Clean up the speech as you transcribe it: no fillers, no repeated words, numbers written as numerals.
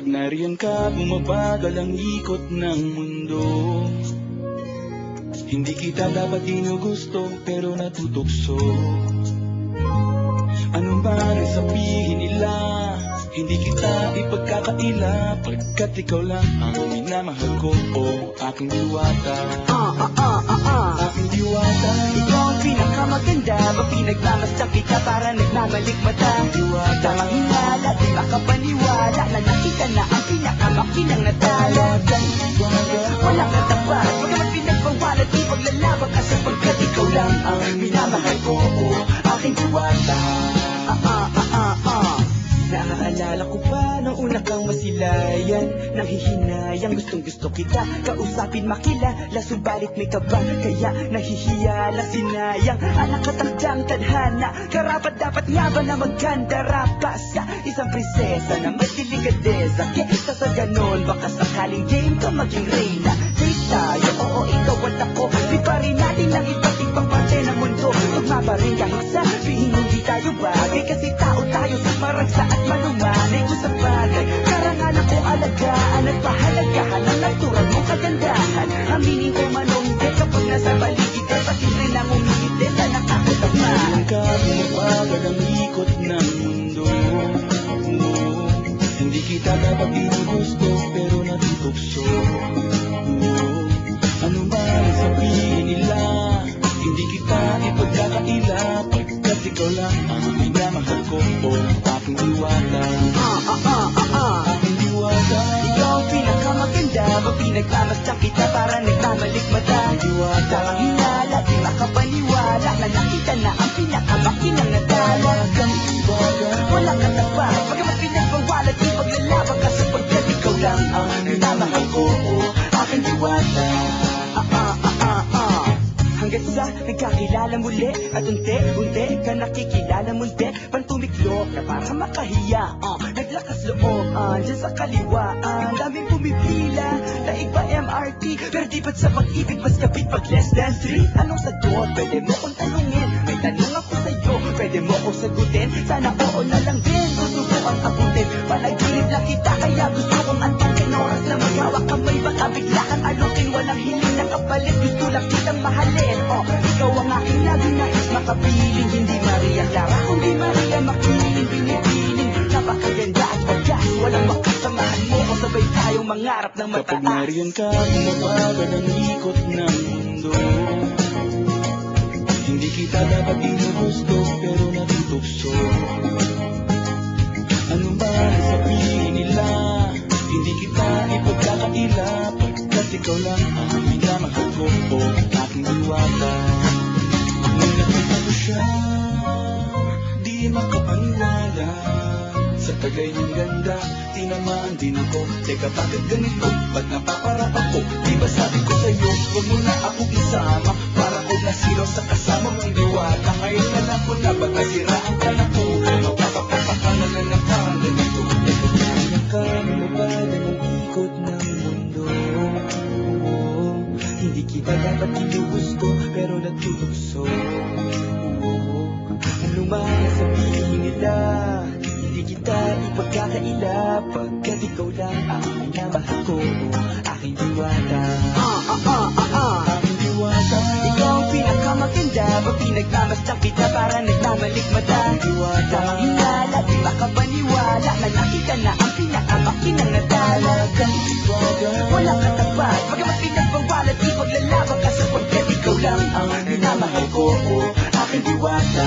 Kapag nariyan ka, bumabagal ang ikot ng mundo. Hindi kita dapat ginugusto, pero natutukso. Ano ba ang sabihin nila? Hindi kita ipagkakaila, pagkat ikaw lang ang minamahal ko, o aking diwata. Aking diwata. Ikaw ang pinakamaganda, mapinagmamasdan kita para nagmamalikmata. Diwata. Tamang hinala, di makapaniwala na nakita na ang pinakamakinang natala. Walang katapat, pagkamat pinagbawalat, di paglalabag ka sapagkat ikaw lang ang minamahal ko, o aking diwata. Naaalala ko pa nung una kang masilayan, nang hihinayang gustong gusto kita kausapin makilala, subalit may kaba, kaya nahihiya lang sinayang. Anak katandang tadhana, karapat dapat nga ba na magkanda rapa sa isang prinsesa na may delikadeza. Kesa sa ganon, baka sakaling game ka maging reyna. Date tayo, oo ikaw at ako, di pa rin natin ang iba't ibang parte ng mundo. Tugma pa rin kahit sabihin hindi tayo bagay, kasi tao tayo sa maragsa at malumanay ko sa bagay. Karangalan ko alagaan at pahalagahan ang natural mong kagandahan. Aminin ko man o hindi, kapag nasa paligid ka, pati rin ang umiitin na nakakatama. Nariyan ka, bumabagal ang ikot ng mundo. Hindi kita dapat ginugusto, pero natutukso. Ano ba ang sabihin nila? Hindi kita ipagkakaila, pagkat ikaw lang ang minamahal ko, o aking diwata. Aking diwata. Ikaw ang pinakamaganda, mapinagmamasdan kita para nagmamalikmata. Diwata. Tamang hinala, di makapaniwala na nakita na ang pinakamakinang natala. Walang katapat, pagkamat pinagbawalat, di paglalabag ka sapagkat ikaw lang ang minamahal ko, o aking diwata. Hanggat sa nagkakilala muli at unti-unti ka nakikilala mundi, pantumiklo na para makahiya. Naglakas loob dyan sa kaliwaan, daming pumipila, daig pa MRT, pero di ba't sa pag-ibig mas kapit pag less than 3? Anong sagot? Pwede mo kong tanungin, may tanong ako sa'yo, pwede mo kong sagutin, sana oo na lang din, susubukan abutin. Panaginip lang kita, kaya gusto kong antakin, oras na maghawak kamay, baka bigla kang alukin. Walang hiling na kapalit, gusto lang kitang mahalin. Ikaw ang aking laging nais makapiling, hindi Maria Clara, kundi Maria Makiling. Binibining, napakaganda at wagas, walang makasamahan mo kung sabay tayong mangarap ng mataas. Kapag nariyan ka, bumabagal ang ikot ng mundo. Hindi kita dapat ginugusto, pero natutukso. Ano ba ang sabihin nila? Hindi kita ipagkakaila, pagkat ikaw lang ang minamahal ko, o aking diwata. Nung nakita ko siya, di makapaniwala. Sa tagay niyang ganda, tinamaan din ako. Teka, bakit ganito? Ba't napaparap ako? Di ba sabi ko sa'yo, huwag mo na ako isama, para ko nasiraw sa kasama mong diwata. Ngayon na lang ko na ba't nasiraan ka na po? Magpapapapakanan na ng parang ganito. Nariyan ka, bumabagal ang ikot ng mundo. Hindi kita dapat ginugusto, pero natutukso. Ano man ang sabihin nila, hindi kita ipagkakaila, pagkat ikaw lang ang minamahal ko, aking diwata. Aking diwata. Ikaw ang pinakamaganda, mapinagmamasdan kita para nagmamalikmata. Tamang hinala, di makapaniwala na nakita na ang pinakamakinang natala. Walang katapat, pagkamat pinagbawalat, di paglalabag ka sapagkat ikaw lang ang minamahal ko, aking diwata.